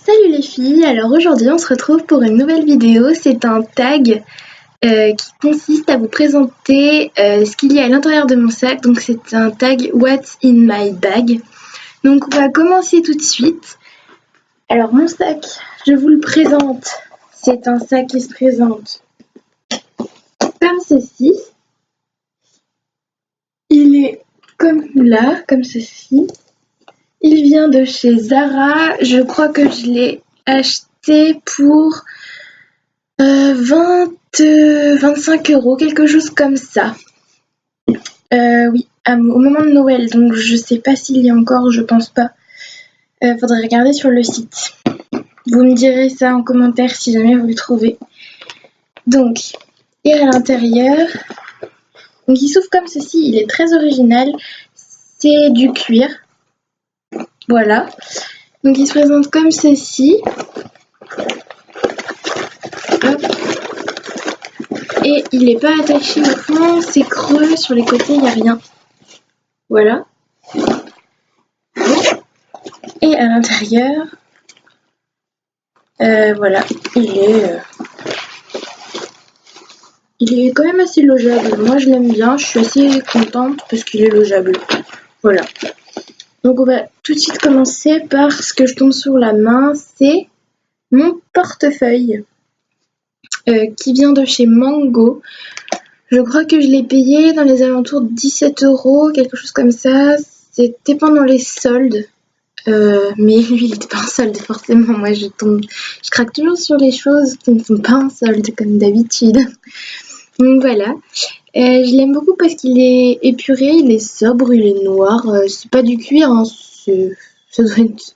Salut les filles, alors aujourd'hui on se retrouve pour une nouvelle vidéo. C'est un tag qui consiste à vous présenter ce qu'il y a à l'intérieur de mon sac. Donc c'est un tag What's in my bag. Donc on va commencer tout de suite. Alors mon sac, je vous le présente. C'est un sac qui se présente comme ceci. Il est comme là, comme ceci. Il vient de chez Zara. Je crois que je l'ai acheté pour 25 €, quelque chose comme ça. Oui, au moment de Noël, donc je sais pas s'il y a encore, je pense pas. Faudrait regarder sur le site. Vous me direz ça en commentaire si jamais vous le trouvez. Donc, et à l'intérieur, donc il s'ouvre comme ceci, il est très original. C'est du cuir. Voilà. Donc il se présente comme ceci. Hop. Et il n'est pas attaché au fond, c'est creux, sur les côtés il n'y a rien. Voilà. Et à l'intérieur, voilà, il est quand même assez logeable. Moi je l'aime bien, je suis assez contente parce qu'il est logeable. Voilà. Donc on va tout de suite commencer par ce que je tombe sur la main, c'est mon portefeuille qui vient de chez Mango. Je crois que je l'ai payé dans les alentours de 17 €, quelque chose comme ça. C'était pendant les soldes. Mais lui, il n'était pas en solde, forcément. Moi, je craque toujours sur les choses qui ne sont pas en solde, comme d'habitude. Donc voilà. Je l'aime beaucoup parce qu'il est épuré, il est sobre, il est noir. C'est pas du cuir, hein, ça doit être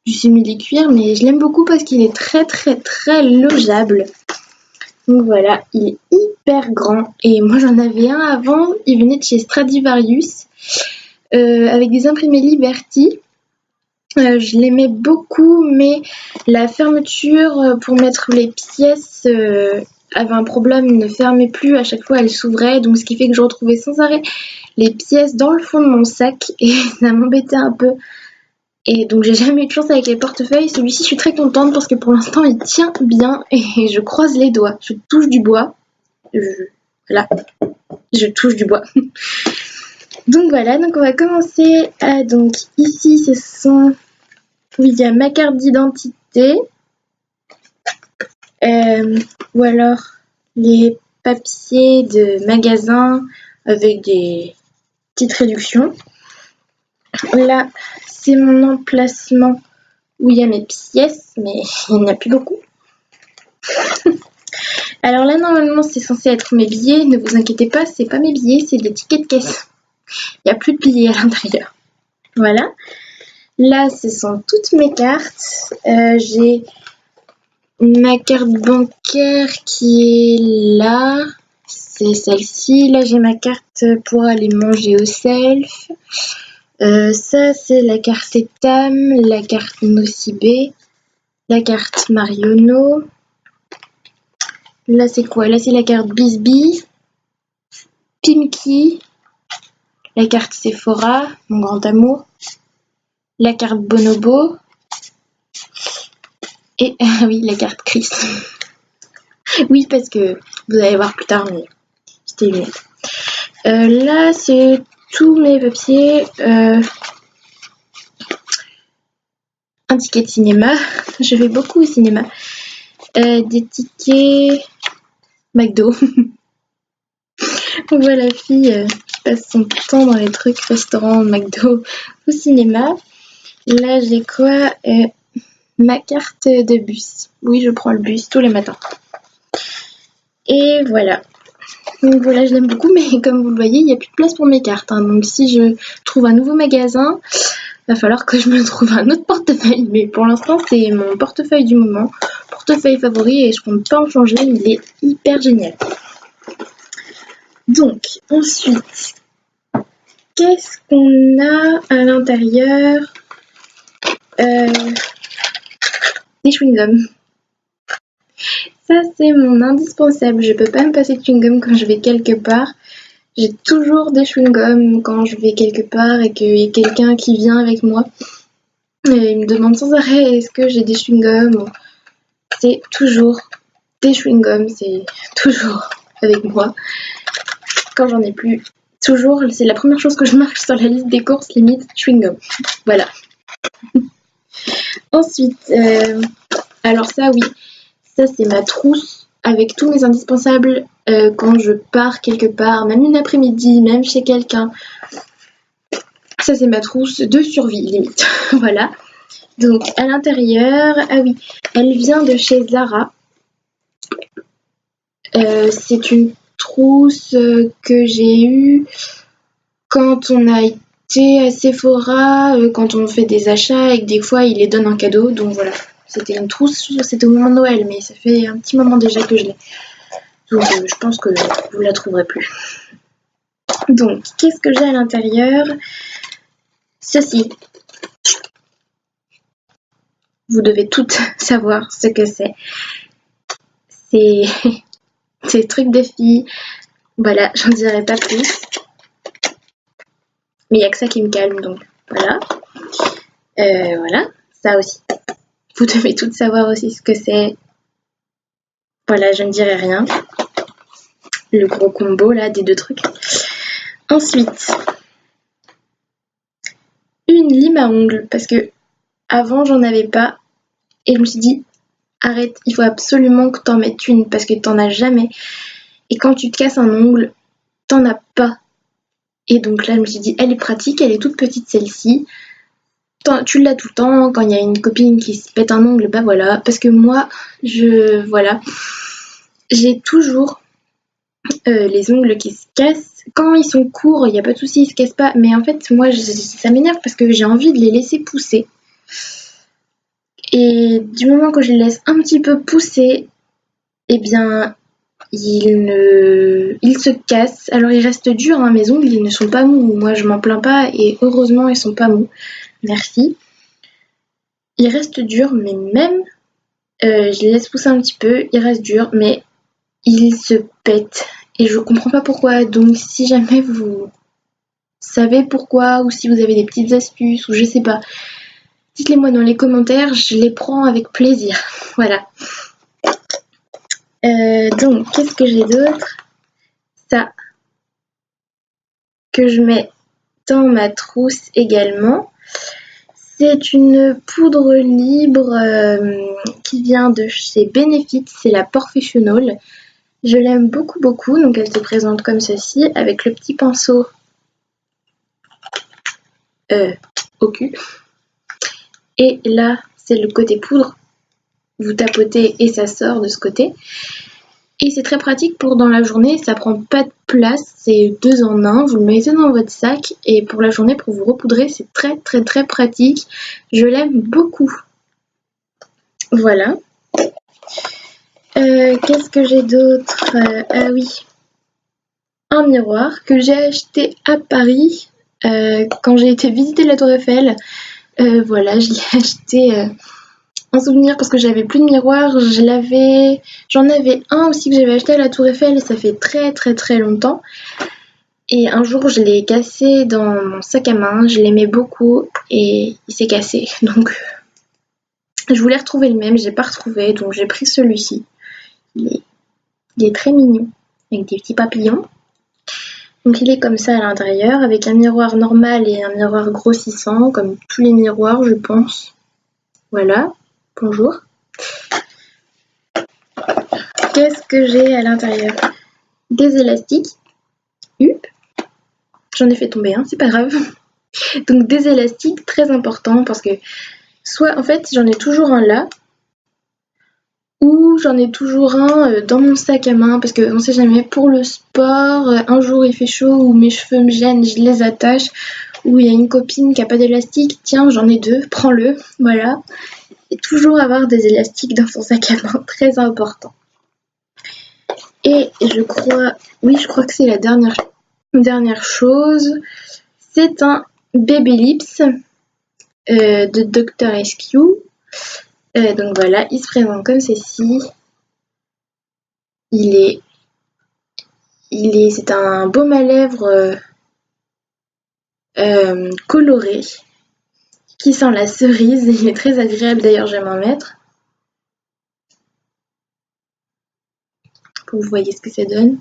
du simili-cuir, mais je l'aime beaucoup parce qu'il est très très très logeable. Donc voilà, il est hyper grand. Et moi j'en avais un avant, il venait de chez Stradivarius avec des imprimés Liberty. Je l'aimais beaucoup, mais la fermeture pour mettre les pièces avait un problème, il ne fermait plus, à chaque fois elle s'ouvrait, donc ce qui fait que je retrouvais sans arrêt les pièces dans le fond de mon sac et ça m'embêtait un peu. Et donc j'ai jamais eu de chance avec les portefeuilles. Celui-ci je suis très contente parce que pour l'instant il tient bien et je croise les doigts, je touche du bois. Voilà, je touche du bois. Donc voilà, donc on va commencer. Donc ici ce sont, oui, il y a ma carte d'identité, ou alors les papiers de magasin avec des petites réductions. Là c'est mon emplacement où il y a mes pièces, mais il n'y en a plus beaucoup. Alors là normalement c'est censé être mes billets, ne vous inquiétez pas, c'est pas mes billets, c'est des tickets de caisse. Il n'y a plus de billets à l'intérieur. Voilà. Là ce sont toutes mes cartes. J'ai ma carte bancaire qui est là, c'est celle-ci. Là j'ai ma carte pour aller manger au self. Ça c'est la carte Etam, la carte Nocibé, la carte Marionneau. Là c'est quoi? Là c'est la carte Bisbee, Pimki, la carte Sephora, mon grand amour, la carte Bonobo et oui, la carte Chris. Oui, parce que vous allez voir plus tard, mais c'était une lettre. Là c'est tous mes papiers. Un ticket de cinéma, je vais beaucoup au cinéma. Des tickets McDo. On voit la fille qui passe son temps dans les trucs restaurants, McDo, au cinéma. Là j'ai quoi? Ma carte de bus. Oui, je prends le bus tous les matins. Et voilà. Donc voilà, je l'aime beaucoup, mais comme vous le voyez, il n'y a plus de place pour mes cartes. Hein. Donc si je trouve un nouveau magasin, va falloir que je me trouve un autre portefeuille. Mais pour l'instant, c'est mon portefeuille du moment. Portefeuille favori et je compte pas en changer. Il est hyper génial. Donc, ensuite, qu'est-ce qu'on a à l'intérieur? Des chewing-gums. Ça, c'est mon indispensable. Je peux pas me passer de chewing-gum quand je vais quelque part. J'ai toujours des chewing-gums quand je vais quelque part et qu'il y a quelqu'un qui vient avec moi. Et il me demande sans arrêt est-ce que j'ai des chewing-gums. C'est toujours des chewing-gums, c'est toujours avec moi. Quand j'en ai plus, toujours, c'est la première chose que je marque sur la liste des courses, limite chewing-gum. Voilà. Ensuite, alors ça oui, ça c'est ma trousse avec tous mes indispensables quand je pars quelque part, même une après-midi, même chez quelqu'un. Ça c'est ma trousse de survie limite. Voilà. Donc à l'intérieur, ah oui, elle vient de chez Zara. C'est une trousse que j'ai eue quand on a été à Sephora, quand on fait des achats et que des fois ils les donnent en cadeau. Donc voilà, c'était une trousse, c'était au moment de Noël, mais ça fait un petit moment déjà que je l'ai. Donc je pense que vous la trouverez plus. Donc qu'est-ce que j'ai à l'intérieur? Ceci. Vous devez toutes savoir ce que c'est. C'est des trucs de filles. Voilà, j'en dirai pas plus. Mais il n'y a que ça qui me calme, donc voilà. Voilà, ça aussi. Vous devez toutes savoir aussi ce que c'est. Voilà, je ne dirai rien. Le gros combo là des deux trucs. Ensuite, une lime à ongles parce que avant j'en avais pas et je me suis dit arrête, il faut absolument que t'en mettes une parce que t'en as jamais et quand tu te casses un ongle, t'en as pas. Et donc là je me suis dit elle est pratique, elle est toute petite celle-ci. Tu l'as tout le temps, quand il y a une copine qui se pète un ongle, bah voilà, parce que moi, voilà, j'ai toujours les ongles qui se cassent. Quand ils sont courts, il n'y a pas de souci, ils se cassent pas, mais en fait, moi, ça m'énerve parce que j'ai envie de les laisser pousser. Et du moment que je les laisse un petit peu pousser, eh bien, ils se cassent. Alors, ils restent durs, hein, mes ongles, ils ne sont pas mous. Moi, je m'en plains pas, et heureusement, ils sont pas mous. Merci. Ils restent durs, mais même je les laisse pousser un petit peu, ils restent durs, mais ils se pètent. Et je comprends pas pourquoi. Donc si jamais vous savez pourquoi, ou si vous avez des petites astuces, ou je sais pas, dites-les moi dans les commentaires, je les prends avec plaisir. Voilà. Donc, qu'est-ce que j'ai d'autre? Ça, que je mets dans ma trousse également. C'est une poudre libre qui vient de chez Benefit, c'est la Professional. Je l'aime beaucoup beaucoup, donc elle se présente comme ceci, avec le petit pinceau au cul. Et là, c'est le côté poudre. Vous tapotez et ça sort de ce côté. Et c'est très pratique pour dans la journée, ça prend pas de place, c'est 2 en 1, vous le mettez dans votre sac et pour la journée, pour vous repoudrer, c'est très très très pratique. Je l'aime beaucoup. Voilà. Qu'est-ce que j'ai d'autre? Ah oui, un miroir que j'ai acheté à Paris quand j'ai été visiter la Tour Eiffel. Voilà, je l'ai acheté en souvenir parce que j'avais plus de miroir. J'en avais un aussi que j'avais acheté à la Tour Eiffel et ça fait très très très longtemps. Et un jour, je l'ai cassé dans mon sac à main. Je l'aimais beaucoup et il s'est cassé. Donc, je voulais retrouver le même. J'ai pas retrouvé, donc j'ai pris celui-ci. Il est très mignon avec des petits papillons. Donc il est comme ça à l'intérieur, avec un miroir normal et un miroir grossissant, comme tous les miroirs, je pense. Voilà, bonjour. Qu'est-ce que j'ai à l'intérieur? Des élastiques. Hup. J'en ai fait tomber un, c'est pas grave. Donc des élastiques, très important, parce que soit, en fait, j'en ai toujours un là, ou j'en ai toujours un dans mon sac à main, parce qu'on sait jamais, pour le sport, un jour il fait chaud, ou mes cheveux me gênent, je les attache, ou il y a une copine qui a pas d'élastique, tiens j'en ai 2, prends-le, voilà. Et toujours avoir des élastiques dans son sac à main, très important. Et je crois que c'est la dernière chose, c'est un Baby Lips de Dr. SQ. Donc voilà, il se présente comme ceci. C'est un baume à lèvres coloré qui sent la cerise. Il est très agréable d'ailleurs, j'aime en mettre. Pour que vous voyez ce que ça donne.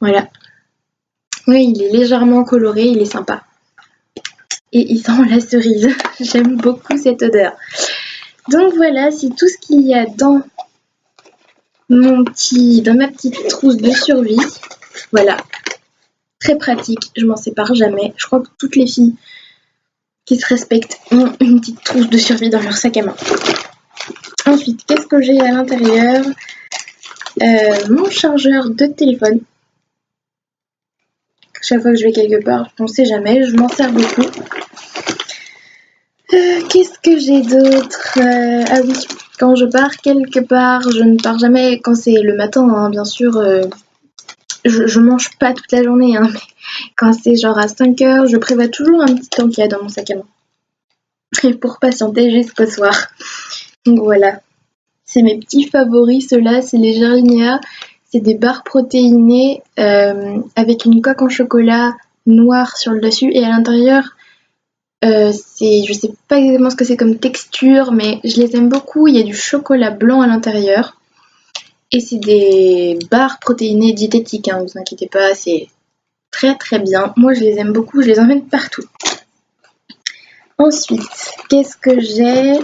Voilà. Oui, il est légèrement coloré, il est sympa. Et il sent la cerise. J'aime beaucoup cette odeur. Donc voilà, c'est tout ce qu'il y a dans ma petite trousse de survie. Voilà. Très pratique, je m'en sépare jamais. Je crois que toutes les filles qui se respectent ont une petite trousse de survie dans leur sac à main. Ensuite, qu'est-ce que j'ai à l'intérieur? Mon chargeur de téléphone. Chaque fois que je vais quelque part, on ne sait jamais, je m'en sers beaucoup. Qu'est-ce que j'ai d'autre? Ah oui, quand je pars quelque part, je ne pars jamais quand c'est le matin, hein, bien sûr. Je mange pas toute la journée, hein, mais quand c'est genre à 5 heures, je prévois toujours un petit temps qu'il y a dans mon sac à main. Et pour patienter jusqu'au soir. Donc voilà. C'est mes petits favoris, ceux-là, c'est les Gérinéa. C'est des barres protéinées avec une coque en chocolat noir sur le dessus et à l'intérieur, je sais pas exactement ce que c'est comme texture, mais je les aime beaucoup. Il y a du chocolat blanc à l'intérieur et c'est des barres protéinées diététiques, hein, vous inquiétez pas, c'est très très bien. Moi, je les aime beaucoup, je les emmène partout. Ensuite, qu'est-ce que j'ai?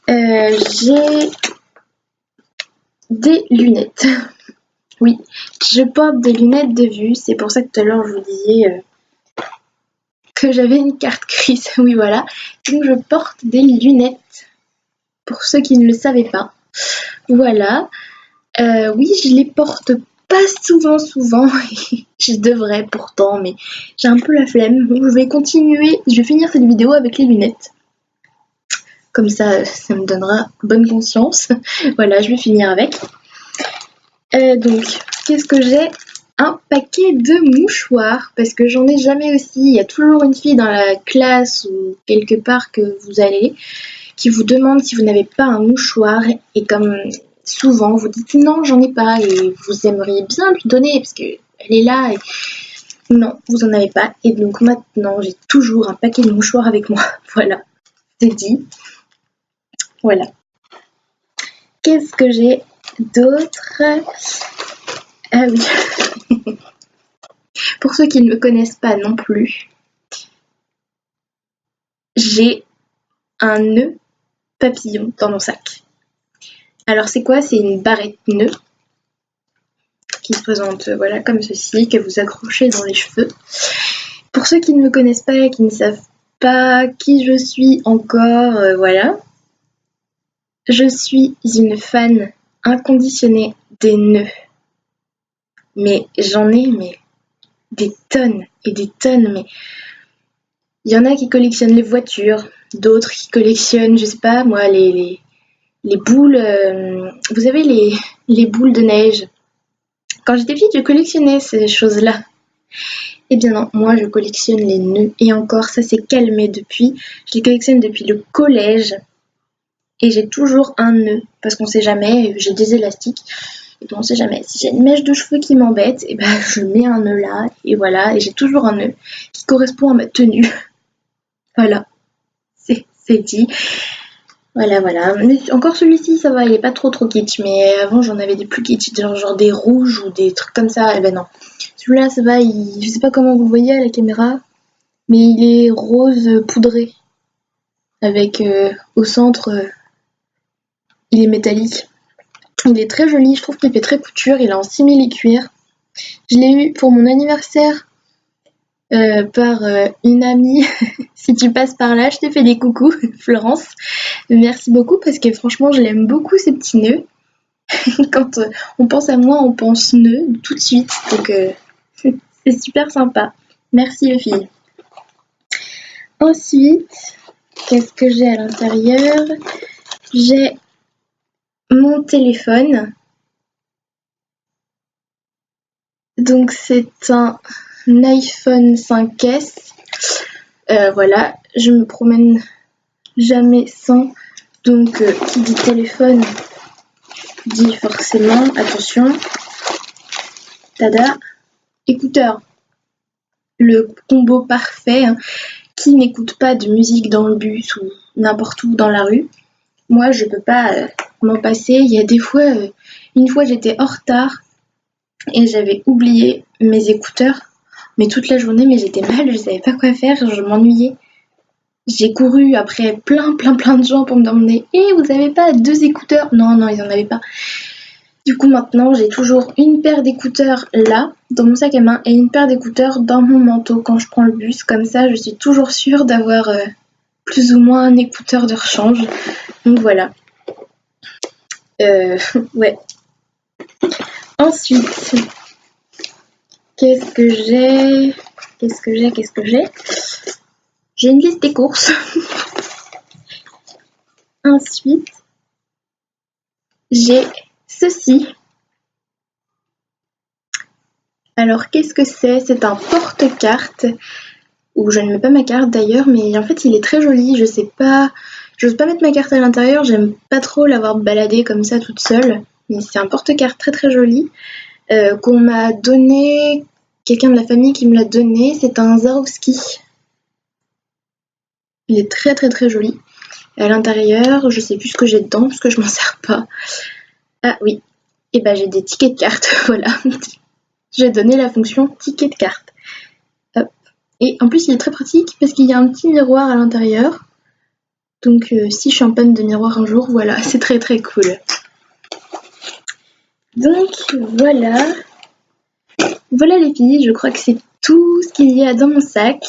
J'ai des lunettes. Oui, je porte des lunettes de vue, c'est pour ça que tout à l'heure je vous disais que j'avais une carte grise. Oui, voilà. Donc je porte des lunettes, pour ceux qui ne le savaient pas. Voilà. Oui, je les porte pas souvent. Je devrais pourtant, mais j'ai un peu la flemme. Donc je vais continuer, je vais finir cette vidéo avec les lunettes. Comme ça me donnera bonne conscience. Voilà, je vais finir avec. Donc, qu'est-ce que j'ai? Un paquet de mouchoirs, parce que j'en ai jamais aussi. Il y a toujours une fille dans la classe ou quelque part que vous allez qui vous demande si vous n'avez pas un mouchoir. Et comme souvent, vous dites non, j'en ai pas. Et vous aimeriez bien lui donner, parce qu'elle est là. Et non, vous en avez pas. Et donc maintenant, j'ai toujours un paquet de mouchoirs avec moi. Voilà, c'est dit. Voilà. Qu'est-ce que j'ai d'autre? Ah oui. Pour ceux qui ne me connaissent pas non plus, j'ai un nœud papillon dans mon sac. Alors c'est quoi? C'est une barrette nœud qui se présente voilà comme ceci, que vous accrochez dans les cheveux. Pour ceux qui ne me connaissent pas et qui ne savent pas qui je suis encore, voilà. Je suis une fan inconditionnée des nœuds. Mais j'en ai des tonnes et des tonnes, mais il y en a qui collectionnent les voitures, d'autres qui collectionnent, je sais pas moi, les boules, vous savez les boules de neige. Quand j'étais petite, je collectionnais ces choses-là. Eh bien non, moi je collectionne les nœuds et encore ça s'est calmé depuis. Je les collectionne depuis le collège et j'ai toujours un nœud parce qu'on sait jamais, j'ai des élastiques. Et ben on sait jamais. Si j'ai une mèche de cheveux qui m'embête, et ben je mets un nœud là et voilà, et j'ai toujours un nœud qui correspond à ma tenue. Voilà, c'est dit. Voilà. Mais encore celui-ci, ça va, il est pas trop kitsch. Mais avant, j'en avais des plus kitsch, genre des rouges ou des trucs comme ça. Et ben non. Celui-là, ça va, je sais pas comment vous le voyez à la caméra, mais il est rose poudré. Avec au centre, il est métallique. Il est très joli, je trouve qu'il fait très couture. Il est en simili-cuir. Je l'ai eu pour mon anniversaire par une amie. Si tu passes par là, je te fais des coucous, Florence. Merci beaucoup parce que franchement, je l'aime beaucoup ces petits nœuds. Quand on pense à moi, on pense nœuds tout de suite. Donc c'est super sympa. Merci les filles. Ensuite, qu'est-ce que j'ai à l'intérieur? J'ai mon téléphone. Donc c'est un iPhone 5S. Voilà, je me promène jamais sans. Donc qui dit téléphone dit forcément, attention, tada, écouteurs. le combo parfait, hein. Qui n'écoute pas de musique dans le bus ou n'importe où dans la rue? Moi, je peux pas m'en passer. Il y a des fois, une fois j'étais en retard et j'avais oublié mes écouteurs, mais toute la journée, mais j'étais mal, je savais pas quoi faire, je m'ennuyais. J'ai couru après plein de gens pour me demander vous avez pas 2 écouteurs? Non, ils en avaient pas. Du coup, maintenant, j'ai toujours une paire d'écouteurs là, dans mon sac à main, et une paire d'écouteurs dans mon manteau quand je prends le bus. Comme ça, je suis toujours sûre d'avoir plus ou moins un écouteur de rechange. Donc voilà. Ouais. Ensuite, qu'est-ce que j'ai? J'ai une liste des courses. Ensuite, j'ai ceci. Alors, qu'est-ce que c'est? C'est un porte-carte, où je ne mets pas ma carte d'ailleurs, mais en fait, il est très joli. J'ose pas mettre ma carte à l'intérieur, j'aime pas trop l'avoir baladée comme ça toute seule. Mais c'est un porte-carte très joli, qu'on m'a donné, quelqu'un de la famille qui me l'a donné. C'est un Swarovski. Il est très joli. À l'intérieur, je sais plus ce que j'ai dedans parce que je m'en sers pas. Ah oui, et ben j'ai des tickets de carte, voilà. J'ai donné la fonction ticket de carte. Hop. Et en plus il est très pratique parce qu'il y a un petit miroir à l'intérieur. Donc si je suis en panne de miroir un jour, voilà, c'est très cool. Donc voilà. Voilà les filles, je crois que c'est tout ce qu'il y a dans mon sac.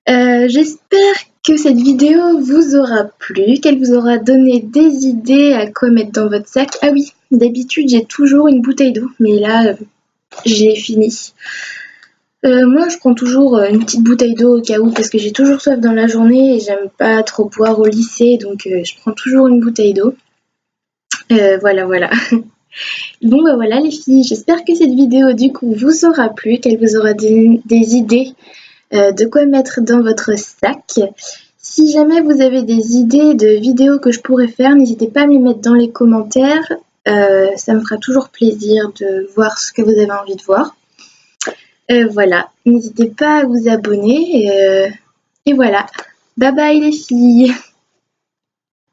J'espère que cette vidéo vous aura plu, qu'elle vous aura donné des idées à quoi mettre dans votre sac. Ah oui, d'habitude j'ai toujours une bouteille d'eau, mais là j'ai fini. Moi je prends toujours une petite bouteille d'eau au cas où parce que j'ai toujours soif dans la journée et j'aime pas trop boire au lycée, donc je prends toujours une bouteille d'eau. Voilà. Bon bah voilà les filles, j'espère que cette vidéo du coup vous aura plu, qu'elle vous aura donné des idées de quoi mettre dans votre sac. Si jamais vous avez des idées de vidéos que je pourrais faire, n'hésitez pas à me les mettre dans les commentaires. Ça me fera toujours plaisir de voir ce que vous avez envie de voir. Voilà, n'hésitez pas à vous abonner. Et voilà, bye bye les filles.